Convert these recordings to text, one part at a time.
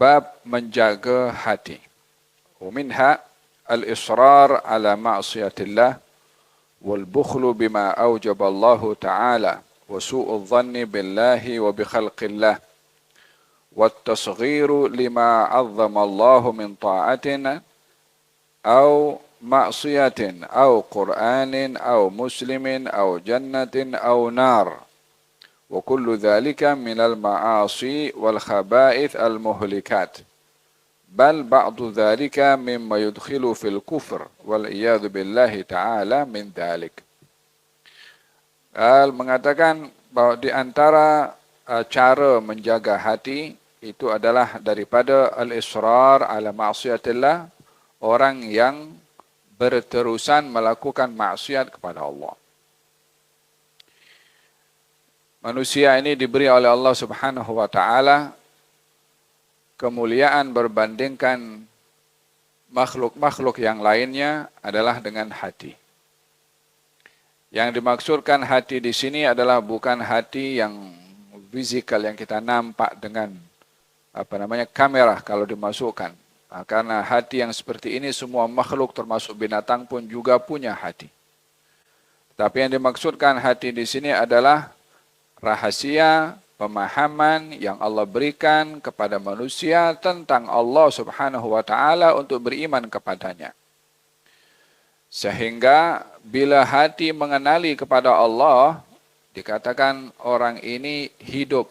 bab menjaga hati. Minha al-israr ala ma'siyatillah wal bukhlu bima awjaba Allah Ta'ala wa su'u dhanni billahi wa bi khalqillah wat tasghiru lima 'azzama Allah min ta'atin aw ma'siyatin aw qur'anin aw muslimin aw jannatin aw nar. وكل ذلك من المعاصي والخبائث المهلكات بل بعض ذلك مما يدخل في الكفر والعياذ بالله تعالى من ذلك. Mengatakan bahwa di antara cara menjaga hati itu adalah daripada al-israr ala ma'siyatillah, orang yang berterusan melakukan maksiat kepada Allah. Manusia ini diberi oleh Allah Subhanahu wa Ta'ala kemuliaan berbandingkan makhluk-makhluk yang lainnya adalah dengan hati. Yang dimaksudkan hati di sini adalah bukan hati yang fisikal yang kita nampak dengan kamera kalau dimasukkan. Karena hati yang seperti ini semua makhluk termasuk binatang pun juga punya hati. Tapi yang dimaksudkan hati di sini adalah rahasia pemahaman yang Allah berikan kepada manusia tentang Allah Subhanahu wa Ta'ala untuk beriman kepadanya. Sehingga bila hati mengenali kepada Allah, dikatakan orang ini hidup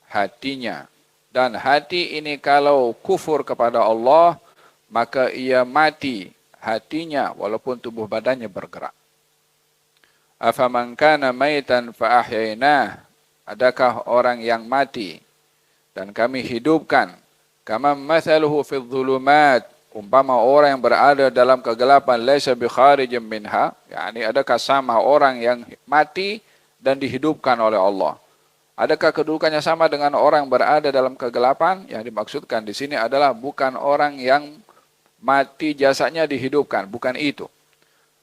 hatinya. Dan hati ini kalau kufur kepada Allah, maka ia mati hatinya walaupun tubuh badannya bergerak. Afaman kana maitan fa ahyainah, adakah orang yang mati dan kami hidupkan, kama mathaluhu fil dhulumat, umpama orang yang berada dalam kegelapan, laisa bi kharijin minha, yakni adakah sama orang yang mati dan dihidupkan oleh Allah? Adakah kedudukannya sama dengan orang berada dalam kegelapan? Yang dimaksudkan di sini adalah bukan orang yang mati jasadnya dihidupkan, bukan itu.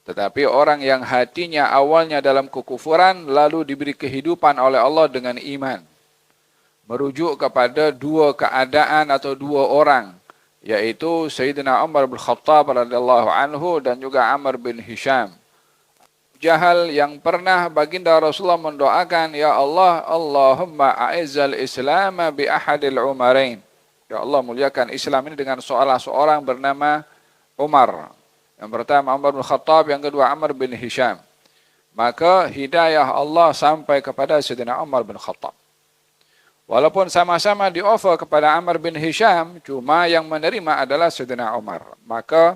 Tetapi orang yang hatinya awalnya dalam kekufuran lalu diberi kehidupan oleh Allah dengan iman. Merujuk kepada dua keadaan atau dua orang, yaitu Sayyidina Umar bin Khattab radhiyallahu anhu dan juga Amr bin Hisham. Jahal yang pernah baginda Rasulullah mendoakan, ya Allah, Allahumma a'izzal Islam bi ahadil umarain. Ya Allah, muliakan Islam ini dengan salah seorang bernama Umar. Yang pertama Umar bin Khattab, yang kedua Amr bin Hisham. Maka hidayah Allah sampai kepada Sayyidina Umar bin Khattab. Walaupun sama-sama di-offer kepada Amr bin Hisham, cuma yang menerima adalah Sayyidina Umar. Maka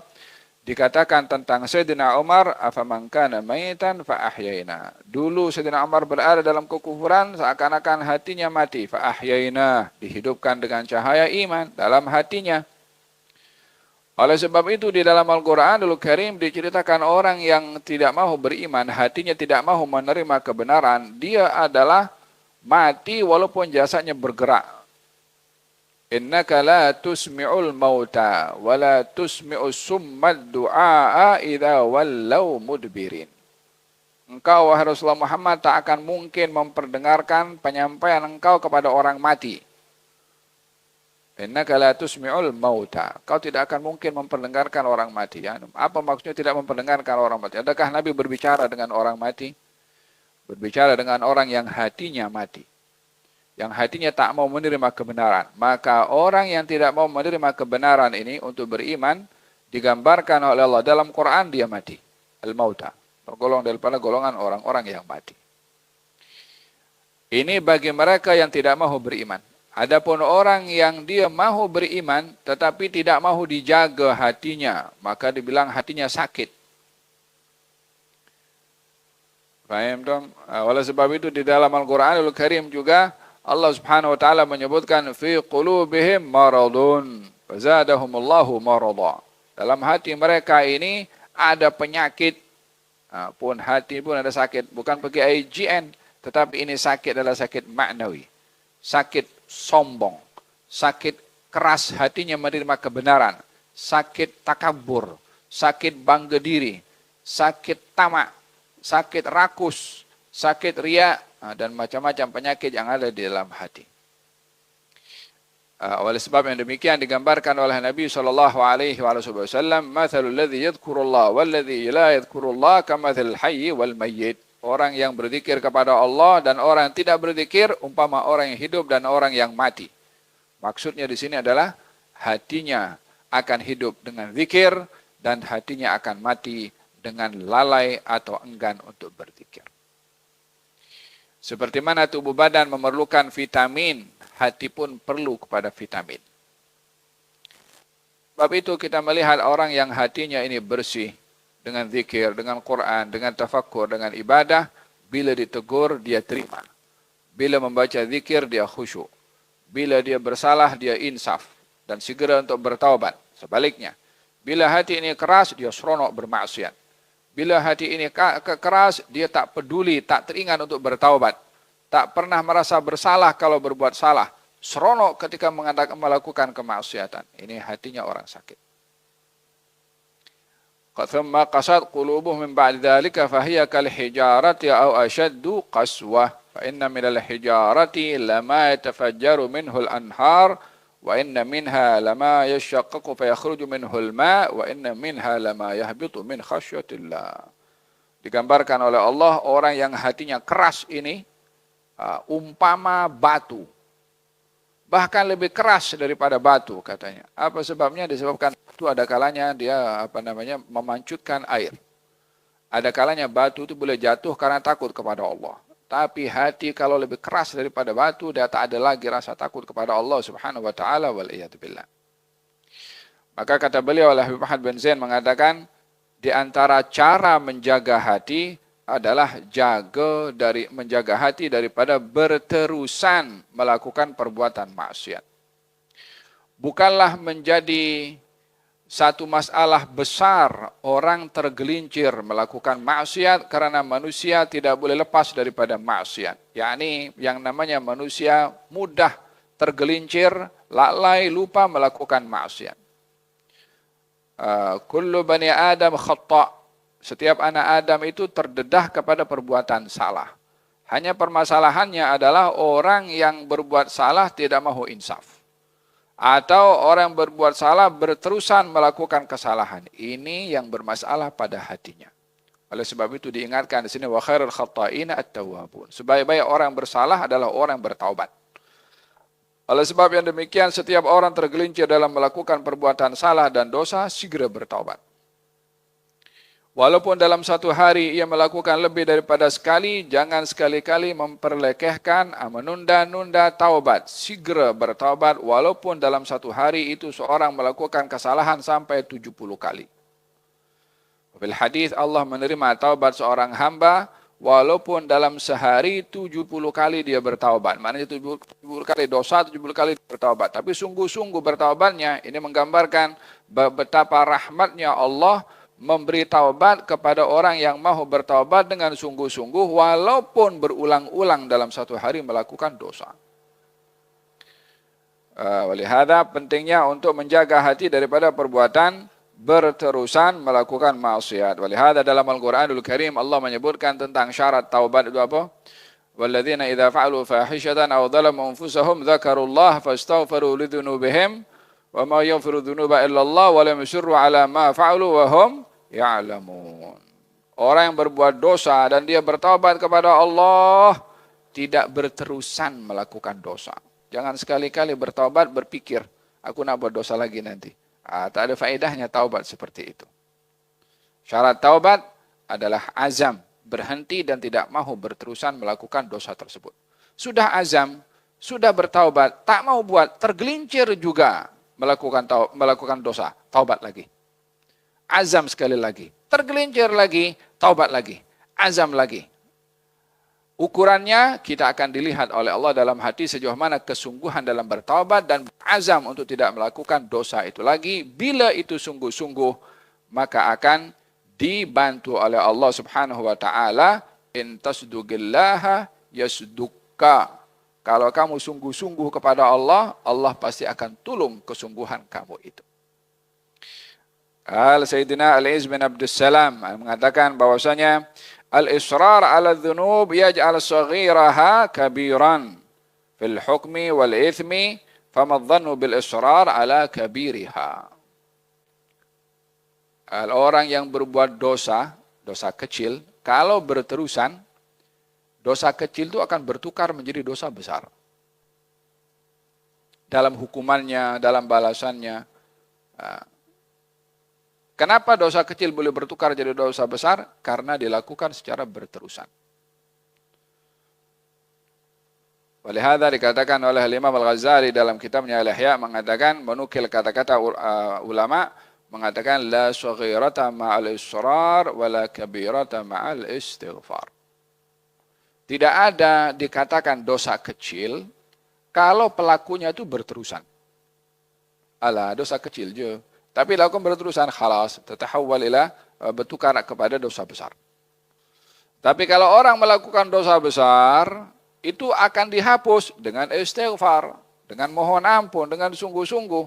dikatakan tentang Sayyidina Umar, afaman kana maitan fa ahyaina. Dulu Sayyidina Umar berada dalam kekufuran, seakan-akan hatinya mati. Fa ahyaina, dihidupkan dengan cahaya iman dalam hatinya. Oleh sebab itu di dalam Al-Quranul Karim diceritakan orang yang tidak mau beriman, hatinya tidak mau menerima kebenaran, dia adalah mati walaupun jasadnya bergerak. Innaka la tusmi'ul mauta wa la tusmi'us summad du'a'a idza wallaw mudbirin. Engkau wahai Rasulullah Muhammad tak akan mungkin memperdengarkan penyampaian engkau kepada orang mati. Innaka la tusmi'ul mauta. Kau tidak akan mungkin memperdengarkan orang mati. Ya. Apa maksudnya tidak memperdengarkan orang mati? Adakah Nabi berbicara dengan orang mati? Berbicara dengan orang yang hatinya mati. Yang hatinya tak mau menerima kebenaran. Maka orang yang tidak mau menerima kebenaran ini untuk beriman, digambarkan oleh Allah dalam Quran, dia mati. Al-mauta. Tergolong daripada golongan orang-orang yang mati. Ini bagi mereka yang tidak mau beriman. Adapun orang yang dia mahu beriman tetapi tidak mahu dijaga hatinya, maka dibilang hatinya sakit. Faham dong? Oleh sebab itu di dalam Al-Quranul Karim juga Allah Subhanahu wa Ta'ala menyebutkan fi qulubihim maradun fazadahumullahu marada. Dalam hati mereka ini ada penyakit. Pun hati pun ada sakit, bukan pakai IGN, tetapi ini sakit adalah sakit maknawi. Sakit sombong, sakit keras hatinya menerima kebenaran, sakit takabur, sakit bangga diri, sakit tamak, sakit rakus, sakit riya, dan macam-macam penyakit yang ada di dalam hati. Oleh sebab yang demikian digambarkan oleh Nabi sallallahu alaihi wasallam, "Matsalul ladzi yadhkurullah wal ladzi la yadhkurullah kamatsalil hayyi wal mayyit." Orang yang berzikir kepada Allah dan orang yang tidak berzikir umpama orang yang hidup dan orang yang mati. Maksudnya di sini adalah hatinya akan hidup dengan zikir dan hatinya akan mati dengan lalai atau enggan untuk berzikir. Seperti mana tubuh badan memerlukan vitamin, hati pun perlu kepada vitamin. Sebab itu kita melihat orang yang hatinya ini bersih dengan zikir, dengan Quran, dengan tafakkur, dengan ibadah, bila ditegur dia terima. Bila membaca zikir dia khusyuk. Bila dia bersalah dia insaf dan segera untuk bertaubat. Sebaliknya, bila hati ini keras dia seronok bermaksiat. Bila hati ini keras dia tak peduli, tak teringat untuk bertaubat. Tak pernah merasa bersalah kalau berbuat salah. Seronok ketika melakukan kemaksiatan. Ini hatinya orang sakit. Thumma qasat qulubuhum min ba'di dhalika fahiya kal hijarati aw ashaddu qaswah. Fa inna minal hijarati lama yatafajjaru minhu al-anhar wa inna minha lama yashaqqaqu fayakhruju minhu al-ma' wa inna minha lama yahbitu min khasyatillah. Digambarkan oleh Allah orang yang hatinya keras ini umpama batu. Bahkan lebih keras daripada batu katanya. Apa sebabnya? Disebabkan itu ada kalanya dia memancutkan air. Ada kalanya batu itu boleh jatuh karena takut kepada Allah. Tapi hati kalau lebih keras daripada batu, dia tak ada lagi rasa takut kepada Allah Subhanahu wa taala wal iyad billah. Maka kata beliau Habib Ahmad bin Zain mengatakan di antara cara menjaga hati adalah menjaga hati daripada berterusan melakukan perbuatan maksiat. Bukanlah menjadi satu masalah besar orang tergelincir melakukan maksiat karena manusia tidak boleh lepas daripada maksiat. Yakni yang namanya manusia mudah tergelincir, lalai, lupa melakukan maksiat. Kullu bani Adam khata'. Setiap anak Adam itu terdedah kepada perbuatan salah. Hanya permasalahannya adalah orang yang berbuat salah tidak mahu insaf. Atau orang yang berbuat salah berterusan melakukan kesalahan. Ini yang bermasalah pada hatinya. Oleh sebab itu diingatkan di sini wa khairul khata'ina at-tawwabun. Sebaik-baik orang bersalah adalah orang bertaubat. Oleh sebab yang demikian setiap orang tergelincir dalam melakukan perbuatan salah dan dosa segera bertaubat. Walaupun dalam satu hari ia melakukan lebih daripada sekali, jangan sekali-kali memperlekehkan, menunda-nunda taubat. Segera bertaubat walaupun dalam satu hari itu seorang melakukan kesalahan sampai 70 kali. Bil hadis Allah menerima taubat seorang hamba walaupun dalam sehari 70 kali dia bertaubat. Maknanya 70 kali dosa, 70 kali bertaubat. Tapi sungguh-sungguh bertaubatnya ini menggambarkan betapa rahmatnya Allah memberi taubat kepada orang yang mahu bertaubat dengan sungguh-sungguh walaupun berulang-ulang dalam satu hari melakukan dosa. Walihada pentingnya untuk menjaga hati daripada perbuatan berterusan melakukan maksiat. Walihada dalam Al-Quranul Karim Allah menyebutkan tentang syarat taubat itu apa? Walladzina idza fa'alu fahishatan aw dzalamu anfusahum dzakarullaha fastaghfiru lidzunubihim wa ma yaghfiru dzunuba illallah wa lam yusirru ala ma fa'alu wa hum ya'lamun. Orang yang berbuat dosa dan dia bertaubat kepada Allah tidak berterusan melakukan dosa. Jangan sekali-kali bertaubat berpikir aku nak buat dosa lagi nanti. Tak ada faedahnya taubat seperti itu. Syarat taubat adalah azam, berhenti dan tidak mahu berterusan melakukan dosa tersebut. Sudah azam, sudah bertaubat, tak mau buat, tergelincir juga melakukan dosa, taubat lagi. Azam sekali lagi, tergelincir lagi, taubat lagi, azam lagi. Ukurannya kita akan dilihat oleh Allah dalam hati sejauh mana kesungguhan dalam bertaubat dan azam untuk tidak melakukan dosa itu lagi. Bila itu sungguh-sungguh, maka akan dibantu oleh Allah Subhanahu wa taala, in tasduqillaha yasdukka. Kalau kamu sungguh-sungguh kepada Allah, Allah pasti akan tolong kesungguhan kamu itu. Sayyidina Al-Iz bin Abdus Salam mengatakan bahwasanya al-israr ala dhunub yaj'al saghiraha kabiran fil hukmi wal ithmi famadhannu bil israr ala kabiriha. Orang yang berbuat dosa kecil, kalau berterusan, dosa kecil itu akan bertukar menjadi dosa besar. Dalam hukumannya, dalam balasannya. Kenapa dosa kecil boleh bertukar jadi dosa besar? Karena dilakukan secara berterusan. Oleh hadza dikatakan oleh Imam Al-Ghazali dalam kitabnya Al-Ihya mengatakan, menukil kata-kata ulama, mengatakan la saghirata ma'al israr wala kabirata ma'al istighfar. Tidak ada dikatakan dosa kecil kalau pelakunya itu berterusan. Alah, dosa kecil je. Tapi lakukan berterusan, khalas, tatahawwal ila bertukar kepada dosa besar. Tapi kalau orang melakukan dosa besar, itu akan dihapus dengan istighfar, dengan mohon ampun, dengan sungguh-sungguh.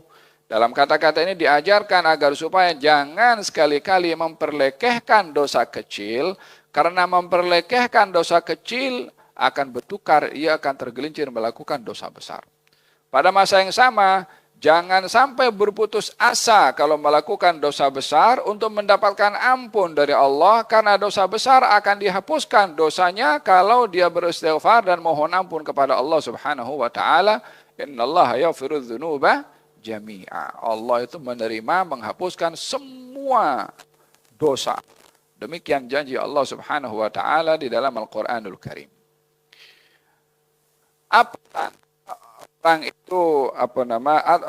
Dalam kata-kata ini diajarkan agar supaya jangan sekali-kali memperlekehkan dosa kecil, karena memperlekehkan dosa kecil akan bertukar, ia akan tergelincir melakukan dosa besar. Pada masa yang sama, jangan sampai berputus asa kalau melakukan dosa besar untuk mendapatkan ampun dari Allah, karena dosa besar akan dihapuskan dosanya kalau dia beristighfar dan mohon ampun kepada Allah Subhanahu wa taala. Innallaha yaghfiru dzunuba jami'a. Allah itu menerima, menghapuskan semua dosa. Demikian janji Allah Subhanahu wa taala di dalam Al-Qur'anul Karim. Apa orang itu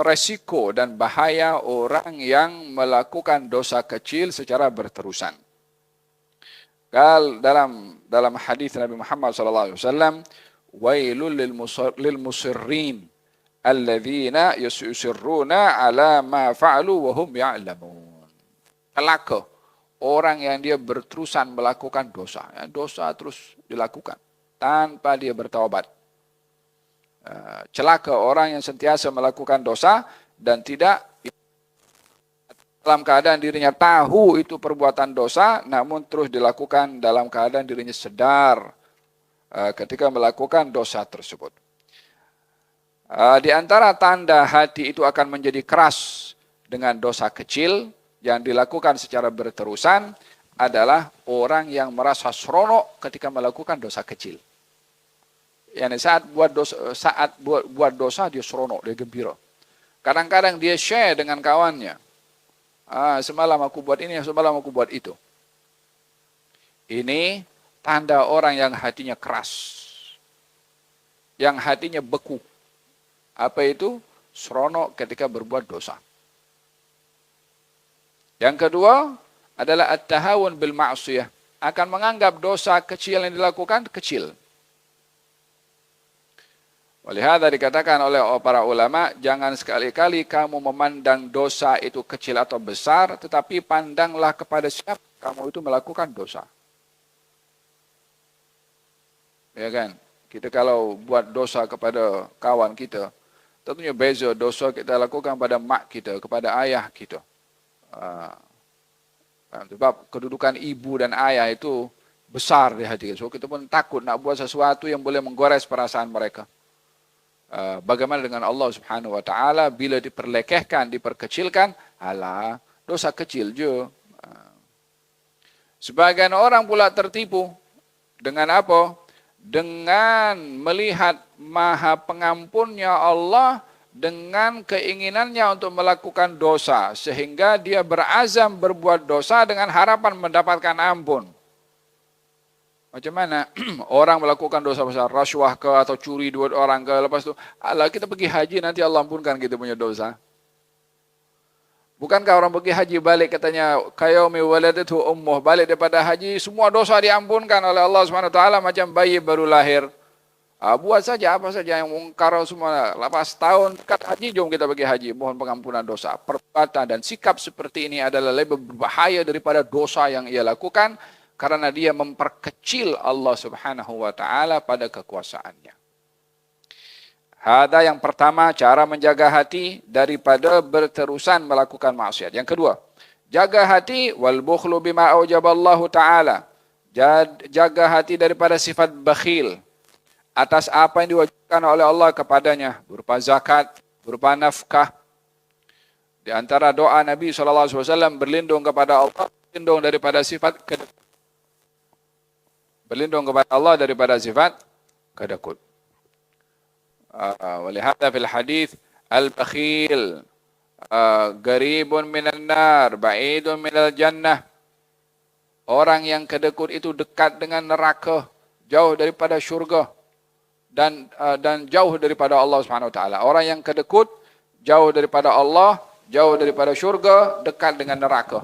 resiko dan bahaya orang yang melakukan dosa kecil secara berterusan? Dalam hadis Nabi Muhammad SAW, wailul lil musirrin alladzina yusirruna ala ma fa'alu wa hum ya'lamun. Celaka orang yang dia berterusan melakukan dosa, dosa terus dilakukan tanpa dia bertaubat. Celaka orang yang sentiasa melakukan dosa dan tidak dalam keadaan dirinya tahu itu perbuatan dosa, namun terus dilakukan dalam keadaan dirinya sedar ketika melakukan dosa tersebut. Di antara tanda hati itu akan menjadi keras dengan dosa kecil yang dilakukan secara berterusan adalah orang yang merasa seronok ketika melakukan dosa kecil. Yani saat buat dosa dia seronok, dia gembira. Kadang-kadang dia share dengan kawannya. Semalam aku buat ini, semalam aku buat itu. Ini tanda orang yang hatinya keras. Yang hatinya beku. Apa itu? Seronok ketika berbuat dosa. Yang kedua adalah at-tahawun bil ma'siyah. Akan menganggap dosa kecil yang dilakukan kecil. Oleh hadza dikatakan oleh para ulama, jangan sekali-kali kamu memandang dosa itu kecil atau besar, tetapi pandanglah kepada siapa kamu itu melakukan dosa. Ya kan? Kita kalau buat dosa kepada kawan kita, tentunya beza dosa kita lakukan pada mak kita, kepada ayah kita. Sebab kedudukan ibu dan ayah itu besar di hati kita. So kita pun takut nak buat sesuatu yang boleh menggores perasaan mereka. Bagaimana dengan Allah Subhanahu wa taala bila diperlekehkan, diperkecilkan, alah, dosa kecil je. Sebagian orang pula tertipu dengan apa? Dengan melihat maha pengampunnya Allah dengan keinginannya untuk melakukan dosa, sehingga dia berazam berbuat dosa dengan harapan mendapatkan ampun. Macam mana orang melakukan dosa besar, rasuah ke atau curi duit orang ke, lepas itu, alah kita pergi haji nanti Allah ampunkan kita punya dosa. Bukankah orang pergi haji balik katanya, kayaumi waladatu ummuh, balik daripada haji, semua dosa diampunkan oleh Allah SWT macam bayi baru lahir. Buat saja apa saja yang mungkar semua, lepas tahun dekat haji, jom kita pergi haji, mohon pengampunan dosa. Perbuatan dan sikap seperti ini adalah lebih berbahaya daripada dosa yang ia lakukan, karena dia memperkecil Allah Subhanahu wa taala pada kekuasaannya. Ada yang pertama, cara menjaga hati daripada berterusan melakukan maksiat. Yang kedua, jaga hati wal bukhlu bima aujaballahu taala. Jaga hati daripada sifat bakhil atas apa yang diwajibkan oleh Allah kepadanya, berupa zakat, berupa nafkah. Di antara doa Nabi SAW berlindung kepada Allah, berlindung daripada sifat kedekut. Berlindung kepada Allah daripada sifat kedekut. Walihada fil hadis al-bakhil garibun minan nar, ba'idun minal jannah. Orang yang kedekut itu dekat dengan neraka, jauh daripada syurga dan jauh daripada Allah Subhanahu wa taala. Orang yang kedekut jauh daripada Allah, jauh daripada syurga, dekat dengan neraka.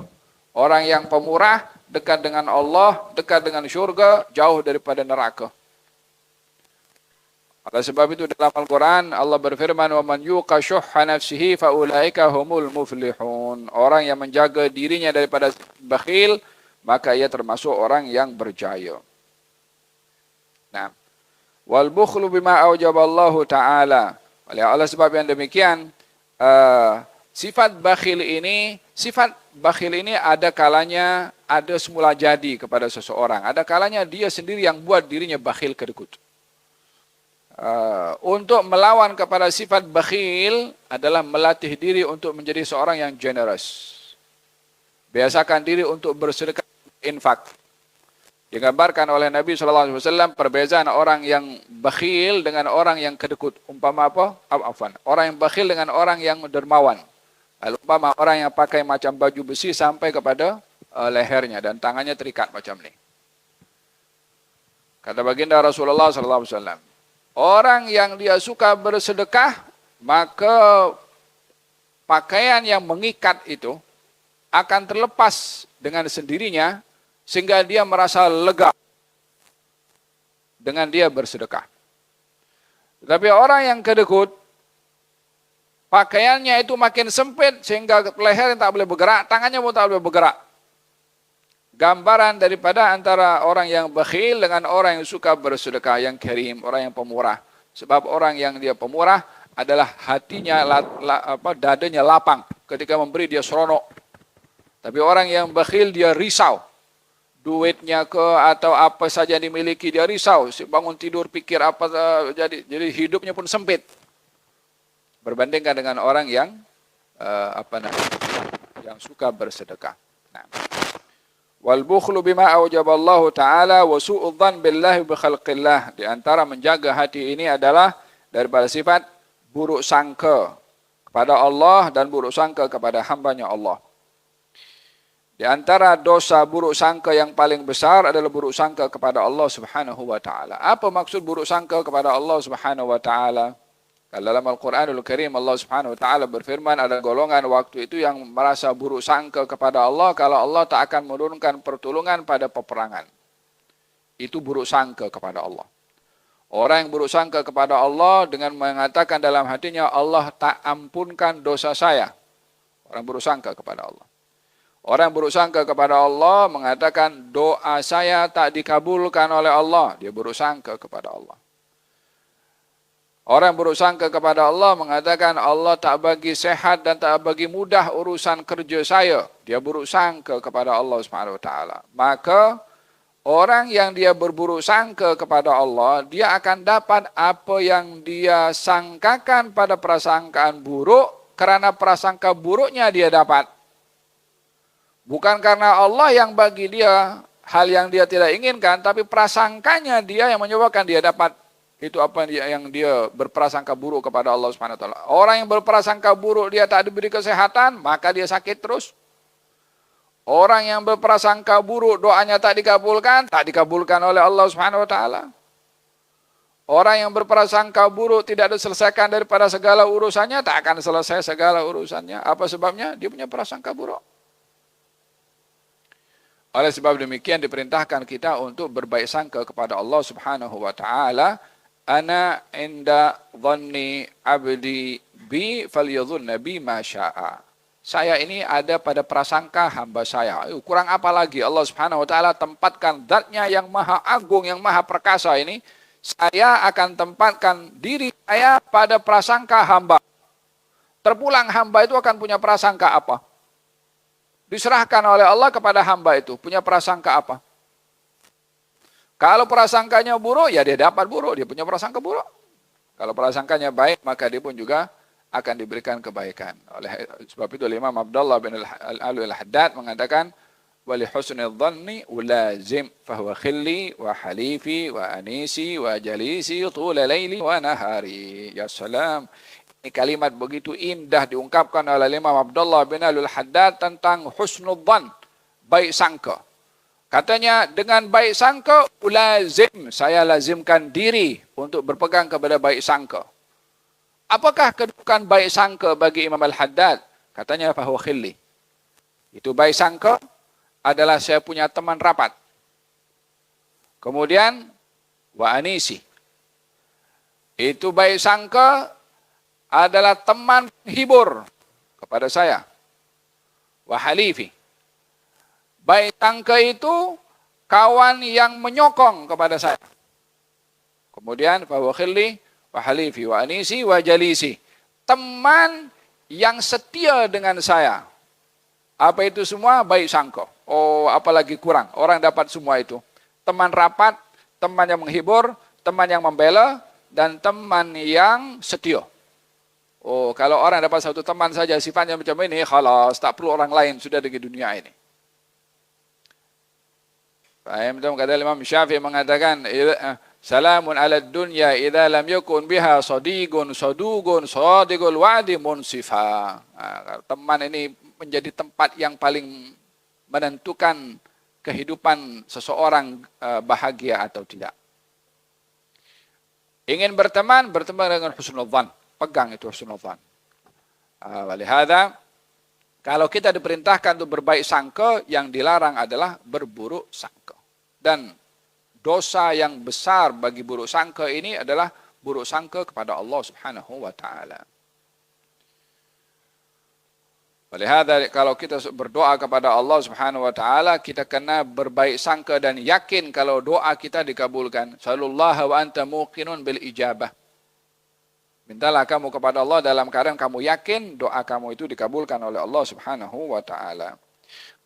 Orang yang pemurah dekat dengan Allah, dekat dengan syurga, jauh daripada neraka. Oleh sebab itu dalam Al-Quran Allah berfirman, وَمَنْ يُوقَ شُحَّ نَفْسِهِ فَأُولَٰئِكَ هُمُ الْمُفْلِحُونَ. Orang yang menjaga dirinya daripada bakhil, maka ia termasuk orang yang berjaya. Nah, wal bukhlu bima aujaballahu ta'ala. Oleh sebab yang demikian, sifat bakhil ini ada kalanya ada semula jadi kepada seseorang. Ada kalanya dia sendiri yang buat dirinya bakhil kedekut. Untuk melawan kepada sifat bakhil adalah melatih diri untuk menjadi seorang yang generous. Biasakan diri untuk bersedekah, infak. Digambarkan oleh Nabi SAW perbezaan orang yang bakhil dengan orang yang kedekut. Umpama apa? Orang yang bakhil dengan orang yang dermawan. Umpama orang yang pakai macam baju besi sampai kepada lehernya dan tangannya terikat macam ini. Kata baginda Rasulullah SAW, orang yang dia suka bersedekah, maka pakaian yang mengikat itu akan terlepas dengan sendirinya sehingga dia merasa lega dengan dia bersedekah. Tetapi orang yang kedekut, pakaiannya itu makin sempit sehingga lehernya tak boleh bergerak, tangannya pun tak boleh bergerak. Gambaran daripada antara orang yang bakhil dengan orang yang suka bersedekah, yang karim, orang yang pemurah. Sebab orang yang dia pemurah adalah hatinya, dadanya lapang. Ketika memberi dia seronok. Tapi orang yang bakhil dia risau. Duitnya atau apa saja yang dimiliki dia risau. Bangun tidur pikir apa jadi hidupnya pun sempit. Berbandingkan dengan orang yang yang suka bersedekah. Nah. Wal bukhlu bima aujaballahu ta'ala wa su'udzan billahi bi khalqillah. Di antara menjaga hati ini adalah daripada sifat buruk sangka kepada Allah dan buruk sangka kepada hambanya Allah. Di antara dosa buruk sangka yang paling besar adalah buruk sangka kepada Allah Subhanahu wa taala. Apa maksud buruk sangka kepada Allah Subhanahu wa taala? Dalam Al-Quranul Karim Allah Subhanahu wa taala berfirman, ada golongan waktu itu yang merasa buruk sangka kepada Allah kalau Allah tak akan menurunkan pertolongan pada peperangan. Itu buruk sangka kepada Allah. Orang yang buruk sangka kepada Allah dengan mengatakan dalam hatinya, Allah tak ampunkan dosa saya. Orang buruk sangka kepada Allah. Orang yang buruk sangka kepada Allah mengatakan doa saya tak dikabulkan oleh Allah. Dia buruk sangka kepada Allah. Orang yang buruk sangka kepada Allah mengatakan Allah tak bagi sehat dan tak bagi mudah urusan kerja saya. Dia buruk sangka kepada Allah Subhanahu wa taala. Maka orang yang dia berburuk sangka kepada Allah, dia akan dapat apa yang dia sangkakan pada prasangkaan buruk karena prasangka buruknya dia dapat. Bukan karena Allah yang bagi dia hal yang dia tidak inginkan, tapi prasangkanya dia yang menyebabkan dia dapat itu apa yang dia berprasangka buruk kepada Allah Subhanahu wa taala. Orang yang berprasangka buruk dia tak diberi kesehatan, maka dia sakit terus. Orang yang berprasangka buruk doanya tak dikabulkan oleh Allah Subhanahu wa taala. Orang yang berprasangka buruk tidak diselesaikan daripada segala urusannya, tak akan selesai segala urusannya. Apa sebabnya? Dia punya prasangka buruk. Oleh sebab demikian diperintahkan kita untuk berbaik sangka kepada Allah Subhanahu wa taala. Ana inda dhanni abdi bi falyadhunna bi ma syaa. Saya ini ada pada prasangka hamba saya. Kurang apa lagi Allah Subhanahu wa taala tempatkan zat-Nya yang maha agung, yang maha perkasa ini, saya akan tempatkan diri saya pada prasangka hamba. Terpulang hamba itu akan punya prasangka apa? Diserahkan oleh Allah kepada hamba itu, punya prasangka apa? Kalau prasangkanya buruk, ya dia dapat buruk, dia punya prasangka buruk. Kalau prasangkanya baik, maka dia pun juga akan diberikan kebaikan. Oleh sebab itu Imam Abdullah bin Al-Haddad mengatakan, wali husnul dhanni ulazim fahuwa khilli wa halifi wa anisi wa jalisi tula laili wa nahari. Ya salam. Ini kalimat begitu indah diungkapkan oleh Imam Abdullah bin Al-Haddad tentang husnul dhan, baik sangka. Katanya dengan baik sangka ulazim, saya lazimkan diri untuk berpegang kepada baik sangka. Apakah kedudukan baik sangka bagi Imam Al-Haddad? Katanya fahuwa khilli. Itu baik sangka adalah saya punya teman rapat. Kemudian wa anisi. Itu baik sangka adalah teman penghibur kepada saya. Wa halifi. Baik sangka itu kawan yang menyokong kepada saya. Kemudian fahuwa khilli wa halifi wa anisi wa jalisi. Teman yang setia dengan saya. Apa itu semua? Baik sangka. Oh, apalagi kurang. Orang dapat semua itu. Teman rapat, teman yang menghibur, teman yang membela, dan teman yang setia. Oh, kalau orang dapat satu teman saja sifatnya macam ini, khalas, tak perlu orang lain sudah di dunia ini. Faham? Kata Imam Syafi'i mengatakan, salamun ala dunya idza lam yakun biha sadiqun saduqun sadiqul wa'di munsifa. Teman ini menjadi tempat yang paling menentukan kehidupan seseorang bahagia atau tidak. Ingin berteman dengan husnul dhan. Pegang itu husnul dhan. Walihada, kalau kita diperintahkan untuk berbaik sangka, yang dilarang adalah berburuk sangka. Dan dosa yang besar bagi buruk sangka ini adalah buruk sangka kepada Allah Subhanahu wa taala. Walihada, kalau kita berdoa kepada Allah Subhanahu wa taala, kita kena berbaik sangka dan yakin kalau doa kita dikabulkan. Sallallahu wa anta muqinun bil ijabah. Mintalah kamu kepada Allah dalam keadaan kamu yakin doa kamu itu dikabulkan oleh Allah Subhanahu wa taala.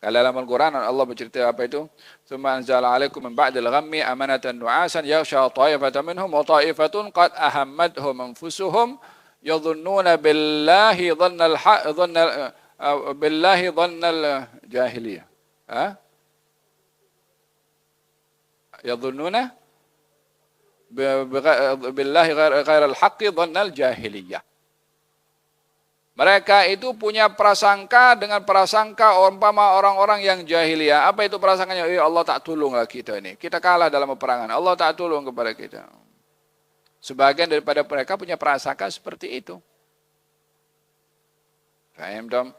Kalau dalam Al-Quran Allah bercerita apa itu? Tsumma anzala 'alaikum min ba'dil ghammi amanatan nu'asan yaghsha ta'ifatan minhum wa ta'ifatun qad ahammadhum anfusuhum yadhunnuna billahi dhannal jahiliyah. Yadhunnuna billahi ghairal haqqi dhannal jahiliyah. Mereka itu punya prasangka dengan prasangka umpama orang-orang yang jahiliyah. Apa itu prasangkanya? Allah tak tolonglah kita ini. Kita kalah dalam peperangan. Allah tak tolong kepada kita. Sebagian daripada mereka punya prasangka seperti itu. Faham dong?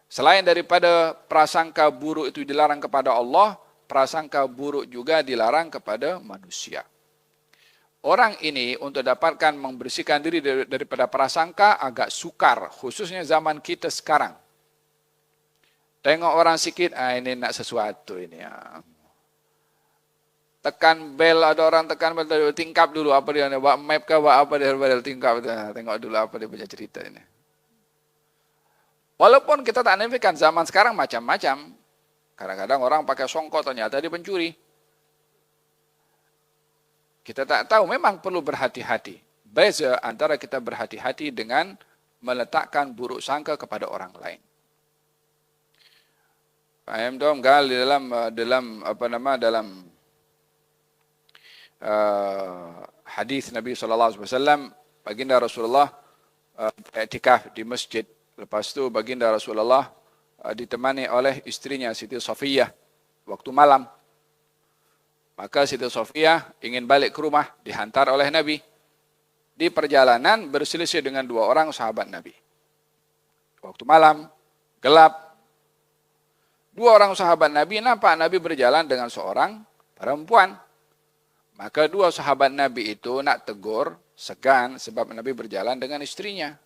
Selain daripada prasangka buruk itu dilarang kepada Allah, prasangka buruk juga dilarang kepada manusia. Orang ini untuk dapatkan membersihkan diri daripada prasangka agak sukar, khususnya zaman kita sekarang. Tengok orang sikit, ini nak sesuatu ini. Tekan bel, ada orang tekan bel, tingkap dulu apa dia, buat map ke, buat apa dia, tingkap, tengok dulu apa dia punya cerita ini. Walaupun kita tak nafikan zaman sekarang macam-macam. Kadang-kadang orang pakai songkok, ternyata dia pencuri. Kita tak tahu, memang perlu berhati-hati. Beza antara kita berhati-hati dengan meletakkan buruk sangka kepada orang lain. Paham dong? Dalam hadis Nabi SAW, baginda Rasulullah i'tikaf di masjid. Lepas itu baginda Rasulullah ditemani oleh istrinya Siti Safiyah waktu malam. Maka Siti Safiyah ingin balik ke rumah, dihantar oleh Nabi. Di perjalanan berselisih dengan dua orang sahabat Nabi. Waktu malam, gelap. Dua orang sahabat Nabi nampak Nabi berjalan dengan seorang perempuan. Maka dua sahabat Nabi itu nak tegur, segan sebab Nabi berjalan dengan istrinya.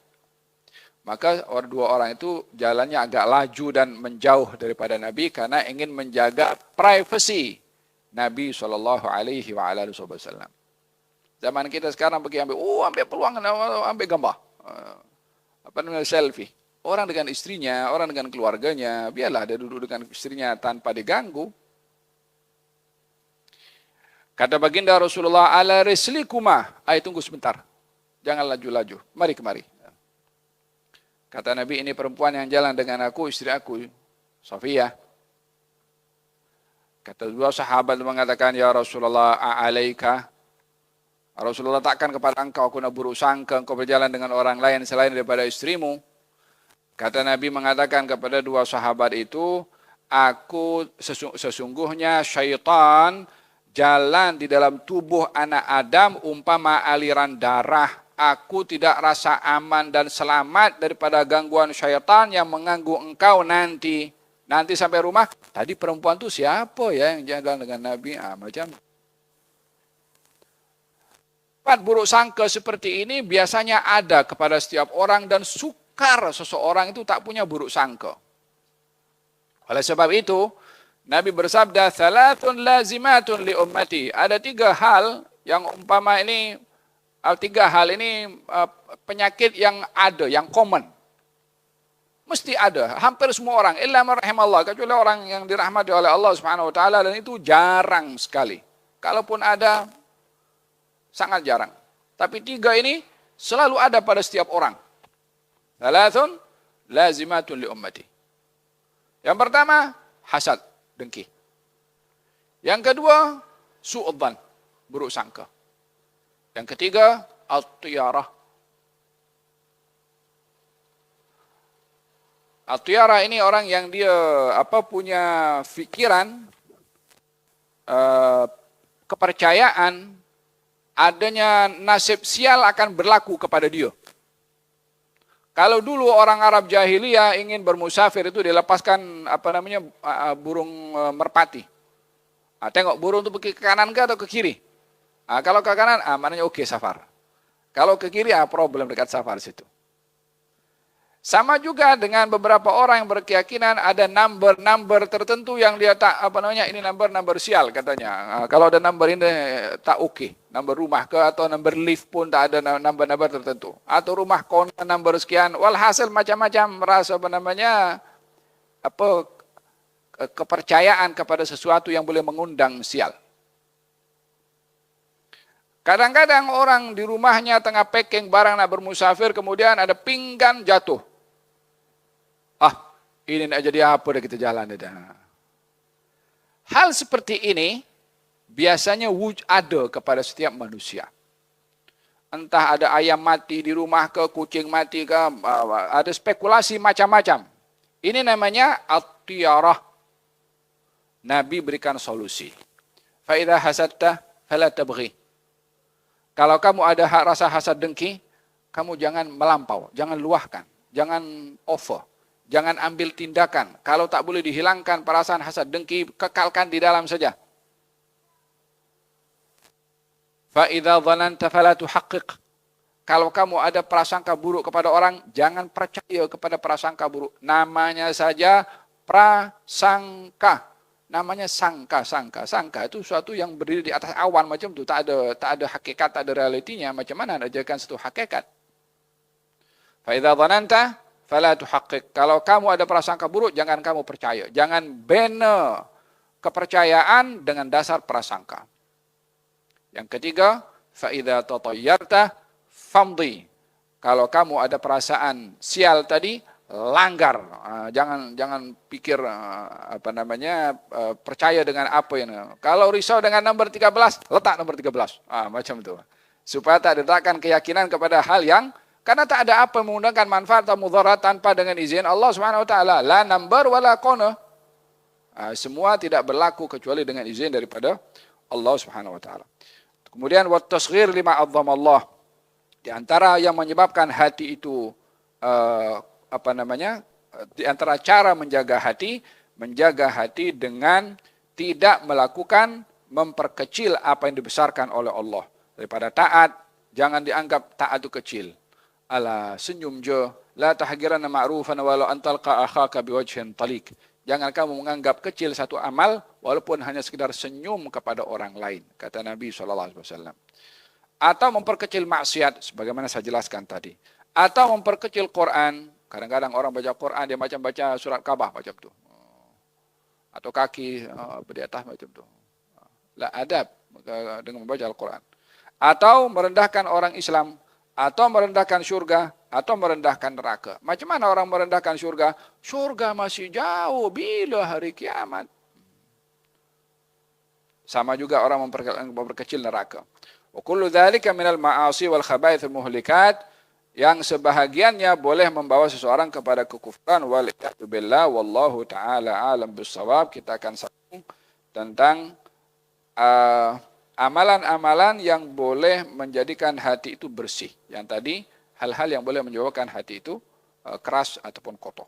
Maka dua orang itu jalannya agak laju dan menjauh daripada Nabi karena ingin menjaga privasi Nabi SAW. Zaman kita sekarang pergi ambil peluang, ambil gambar. Selfie. Orang dengan istrinya, orang dengan keluarganya, biarlah dia duduk dengan istrinya tanpa diganggu. Kata baginda Rasulullah, ala rislikuma, tunggu sebentar. Jangan laju-laju, mari kemari. Kata Nabi, ini perempuan yang jalan dengan aku, istri aku, Safiyah. Kata dua sahabat mengatakan, ya Rasulullah, a'alaika. Rasulullah, takkan kepada engkau aku nak buruk sangka engkau berjalan dengan orang lain selain daripada istrimu. Kata Nabi mengatakan kepada dua sahabat itu, aku sesungguhnya syaitan jalan di dalam tubuh anak Adam umpama aliran darah. Aku tidak rasa aman dan selamat daripada gangguan syaitan yang mengganggu engkau nanti. Nanti sampai rumah, tadi perempuan itu siapa ya yang jalan dengan Nabi? Macam sifat buruk sangka seperti ini biasanya ada kepada setiap orang dan sukar seseorang itu tak punya buruk sangka. Oleh sebab itu, Nabi bersabda, "Thalathun lazimatun li ummati." Ada tiga hal yang umpama ini, tiga hal ini penyakit yang ada, yang common. Mesti ada, hampir semua orang, illa man rahimallah, kecuali orang yang dirahmati oleh Allah Subhanahu wa taala, dan itu jarang sekali. Kalaupun ada, sangat jarang. Tapi tiga ini selalu ada pada setiap orang. Thalathun lazimatun li ummati. Yang pertama, hasad, dengki. Yang kedua, su'udzan, buruk sangka. Yang ketiga, at-tiyarah. At-tiyarah ini orang yang dia punya pikiran, kepercayaan, adanya nasib sial akan berlaku kepada dia. Kalau dulu orang Arab jahiliyah ingin bermusafir itu dilepaskan burung merpati. Tengok burung itu pergi ke kanan ke atau ke kiri. Kalau ke kanan, maknanya oke, safar. Kalau ke kiri, problem dekat safar situ. Sama juga dengan beberapa orang yang berkeyakinan ada number tertentu yang dia tak, ini number sial katanya. Kalau ada number ini tak oke. Number rumah ke atau number lift pun tak ada number tertentu. Atau rumah konon number sekian. Walhasil macam-macam merasa kepercayaan kepada sesuatu yang boleh mengundang sial. Kadang-kadang orang di rumahnya tengah packing barang nak bermusafir, kemudian ada pinggan jatuh. Ini nak jadi apa dah kita jalan dah. Hal seperti ini biasanya ada kepada setiap manusia. Entah ada ayam mati di rumah ke, kucing mati ke, ada spekulasi macam-macam. Ini namanya at-tiyarah. Nabi berikan solusi. Fa idza hasadta fala tabghi. Kalau kamu ada rasa hasad dengki, kamu jangan melampau, jangan luahkan, jangan over. Jangan ambil tindakan. Kalau tak boleh dihilangkan perasaan hasad dengki, kekalkan di dalam saja. Fa idza dhananta fala tuhaqqiq. Kalau kamu ada prasangka buruk kepada orang, jangan percaya kepada prasangka buruk. Namanya saja prasangka. Namanya sangka. Sangka itu sesuatu yang berdiri di atas awan macam tu, tak ada hakikat, tak ada realitinya. Macam mana nak jadikan satu hakikat? Fa idza dhananta fala tuhaqqiq. Kalau kamu ada prasangka buruk, jangan kamu percaya. Jangan bina kepercayaan dengan dasar prasangka. Yang ketiga, fa idza tatayyarta famdi. Kalau kamu ada perasaan sial tadi, langgar. Jangan pikir percaya dengan apa yang. Kalau risau dengan nomor 13, letak nomor 13. Macam itu. Supaya tak letakkan keyakinan kepada hal yang, karena tak ada apa mengundangkan manfaat atau mudarat tanpa dengan izin Allah Subhanahu wa taala. La number wala qana. Semua tidak berlaku kecuali dengan izin daripada Allah Subhanahu wa taala. Kemudian wat tasghir lima azzama Allah. Di antara yang menyebabkan hati itu di antara cara menjaga hati dengan tidak melakukan memperkecil apa yang dibesarkan oleh Allah. Daripada taat, jangan dianggap taat itu kecil. Ala senyum je, la tahgiranna ma'rufan walau antalqa akhaka biwajhin talik. Jangan kamu menganggap kecil satu amal walaupun hanya sekedar senyum kepada orang lain, kata Nabi SAW. Atau memperkecil maksiat sebagaimana saya jelaskan tadi. Atau memperkecil Quran. Kadang-kadang orang baca Quran dia macam baca surat Kaabah macam tu. Atau kaki di atas macam tu. La adab dengan membaca Al-Quran. Atau merendahkan orang Islam. atau merendahkan surga, atau merendahkan neraka. Macam mana orang merendahkan surga? Surga masih jauh, bila hari kiamat? Sama juga orang memperkecil neraka. Wa kullu dzalika minal ma'asi wal khaba'ithil muhlikat, yang sebahagiannya boleh membawa seseorang kepada kekufuran, wal iyadu billah, wallahu taala alam bissawab. Kita akan sambung tentang amalan-amalan yang boleh menjadikan hati itu bersih. Yang tadi hal-hal yang boleh menyebabkan hati itu keras ataupun kotor.